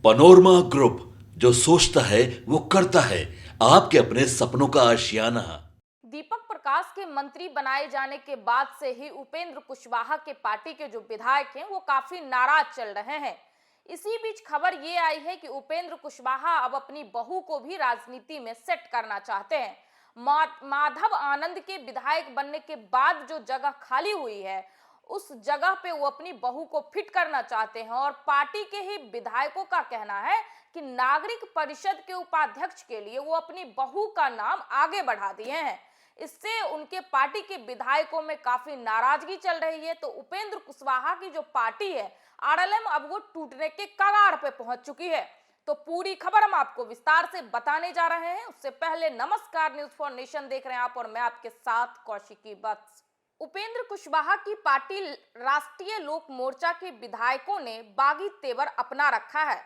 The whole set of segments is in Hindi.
पनोरमा ग्रुप, जो सोचता है वो करता है। आपके अपने सपनों का आशियाना। दीपक प्रकाश के मंत्री बनाए जाने के बाद से ही उपेंद्र कुशवाहा के पार्टी के जो विधायक हैं वो काफी नाराज चल रहे हैं। इसी बीच खबर ये आई है कि उपेंद्र कुशवाहा अब अपनी बहू को भी राजनीति में सेट करना चाहते हैं। माधव आनंद के विधायक बनने के बाद जो जगह खाली हुई है उस जगह पे वो अपनी बहू को फिट करना चाहते हैं और पार्टी के ही विधायकों का कहना है कि नागरिक परिषद के उपाध्यक्ष के लिए वो अपनी बहू का नाम आगे बढ़ा दिए हैं। इससे उनके पार्टी के विधायकों में काफी नाराजगी चल रही है। तो उपेंद्र कुशवाहा की जो पार्टी है आरएलएम अब वो टूटने के कगार पे पहुंच चुकी है। तो पूरी खबर हम आपको विस्तार से बताने जा रहे हैं। उससे पहले नमस्कार, न्यूज फॉर नेशन देख रहे हैं आप और मैं आपके साथ कौशिकी वत्स। उपेंद्र कुशवाहा की पार्टी राष्ट्रीय लोक मोर्चा के विधायकों ने बागी तेवर अपना रखा है।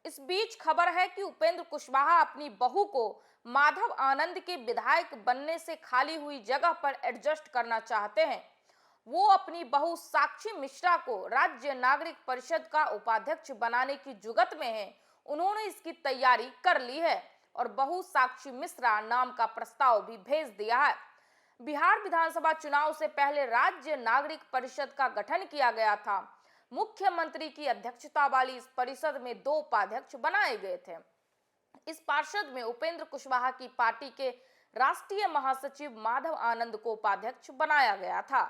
इस बीच खबर है कि उपेंद्र कुशवाहा अपनी बहू को माधव आनंद के विधायक बनने से खाली हुई जगह पर एडजस्ट करना चाहते हैं। वो अपनी बहू साक्षी मिश्रा को राज्य नागरिक परिषद का उपाध्यक्ष बनाने की जुगत में हैं। उन्होंने इसकी तैयारी कर ली है और बहू साक्षी मिश्रा नाम का प्रस्ताव भी भेज दिया है। बिहार विधानसभा चुनाव से पहले राज्य नागरिक परिषद का गठन किया गया था। मुख्यमंत्री की अध्यक्षता वाली इस परिषद में 2 उपाध्यक्ष बनाए गए थे। इस पार्षद में उपेंद्र कुशवाहा की पार्टी के राष्ट्रीय महासचिव माधव आनंद को उपाध्यक्ष बनाया गया था।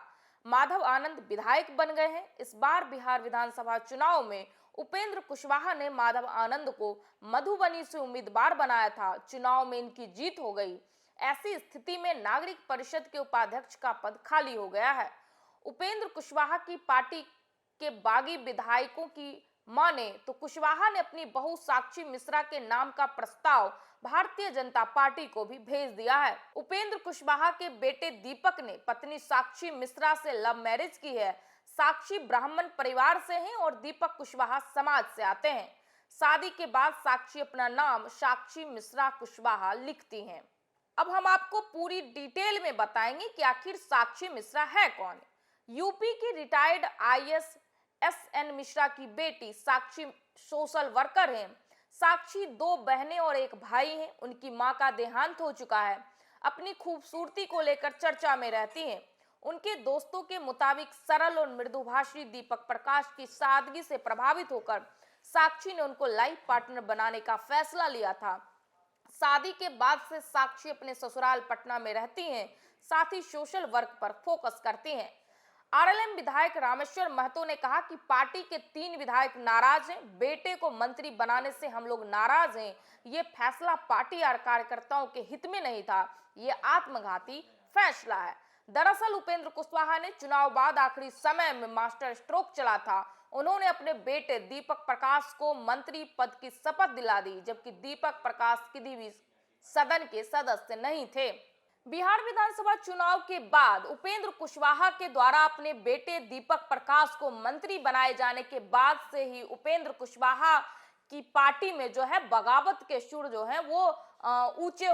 माधव आनंद विधायक बन गए हैं। इस बार बिहार विधानसभा चुनाव में उपेंद्र कुशवाहा ने माधव आनंद को मधुबनी से उम्मीदवार बनाया था। चुनाव में इनकी जीत हो गई। ऐसी स्थिति में नागरिक परिषद के उपाध्यक्ष का पद खाली हो गया है। उपेंद्र कुशवाहा की पार्टी के बागी विधायकों की माने तो कुशवाहा ने अपनी बहू साक्षी मिश्रा के नाम का प्रस्ताव भारतीय जनता पार्टी को भी भेज दिया है। उपेंद्र कुशवाहा के बेटे दीपक ने पत्नी साक्षी मिश्रा से लव मैरिज की है। साक्षी ब्राह्मण परिवार से हैं और दीपक कुशवाहा समाज से आते हैं। शादी के बाद साक्षी अपना नाम साक्षी मिश्रा कुशवाहा लिखती हैं। अब हम आपको पूरी डिटेल में बताएंगे कि आखिर साक्षी मिश्रा है कौन। यूपी की रिटायर्ड आईएएस एसएन मिश्रा की बेटी साक्षी सोशल वर्कर हैं। साक्षी 2 बहनें और 1 भाई हैं। उनकी मां का देहांत हो चुका है। अपनी खूबसूरती को लेकर चर्चा में रहती हैं। उनके दोस्तों के मुताबिक सरल और मृदुभाषी दीपक प्रकाश की सादगी से प्रभावित होकर साक्षी ने उनको लाइफ पार्टनर बनाने का फैसला लिया था। शादी के बाद से साक्षी अपने ससुराल पटना में रहती हैं। साथ ही सोशल वर्क पर फोकस करती हैं। आरएलएम विधायक रामेश्वर महतो ने कहा कि पार्टी के 3 विधायक नाराज हैं। बेटे को मंत्री बनाने से हम लोग नाराज हैं। ये फैसला पार्टी और कार्यकर्ताओं के हित में नहीं था। ये आत्मघाती फैसला है। दरअसल उपेंद्र कुशवाहा ने चुनाव बाद आखिरी समय में मास्टर स्ट्रोक चला था। उन्होंने अपने बेटे दीपक प्रकाश को मंत्री पद की शपथ दिला दी, जबकि दीपक प्रकाश किसी भी सदन के सदस्य नहीं थे। बिहार विधानसभा चुनाव के बाद उपेंद्र कुशवाहा के द्वारा अपने बेटे दीपक प्रकाश को मंत्री बनाए जाने के बाद से ही उपेंद्र कुशवाहा की पार्टी में जो है बगावत के सुर जो है वो ऊंचे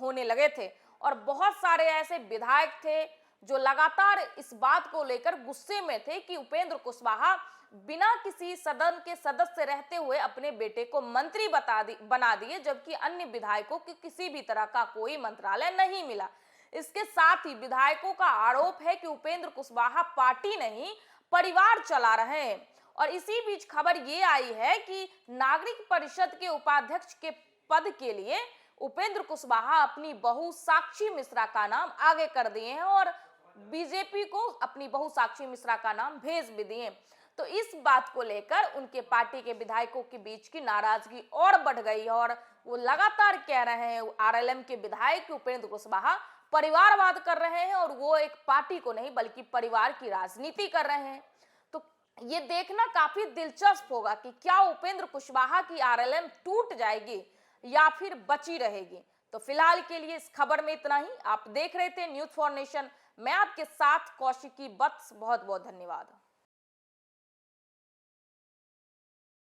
होने लगे थे और बहुत सारे ऐसे विधायक थे जो लगातार इस बात को लेकर गुस्से में थे कि उपेंद्र कुशवाहा बिना किसी सदन के सदस्य रहते हुए अपने बेटे को मंत्री बना दिए, जबकि अन्य विधायकों को किसी भी तरह का कोई मंत्रालय नहीं मिला। इसके साथ ही विधायकों का आरोप है कि उपेंद्र कुशवाहा पार्टी नहीं परिवार चला रहे हैं। और इसी बीच खबर ये आई है कि नागरिक परिषद के उपाध्यक्ष के पद के लिए उपेंद्र कुशवाहा अपनी बहू साक्षी मिश्रा का नाम आगे कर दिए हैं और बीजेपी को अपनी बहू साक्षी मिश्रा का नाम भेज भी दिए। तो इस बात को लेकर उनके पार्टी के विधायकों के बीच की नाराजगी और बढ़ गई और वो लगातार कह रहे हैं आरएलएम के विधायक उपेंद्र कुशवाहा परिवारवाद कर रहे हैं और वो एक पार्टी को नहीं बल्कि परिवार की राजनीति कर रहे हैं। तो ये देखना काफी दिलचस्प होगा कि क्या उपेंद्र कुशवाहा की आरएलएम टूट जाएगी या फिर बची रहेगी। तो फिलहाल के लिए इस खबर में इतना ही। आप देख रहे थे न्यूज फॉर नेशन। मैं आपके साथ कौशिकी वत्स। बहुत बहुत धन्यवाद।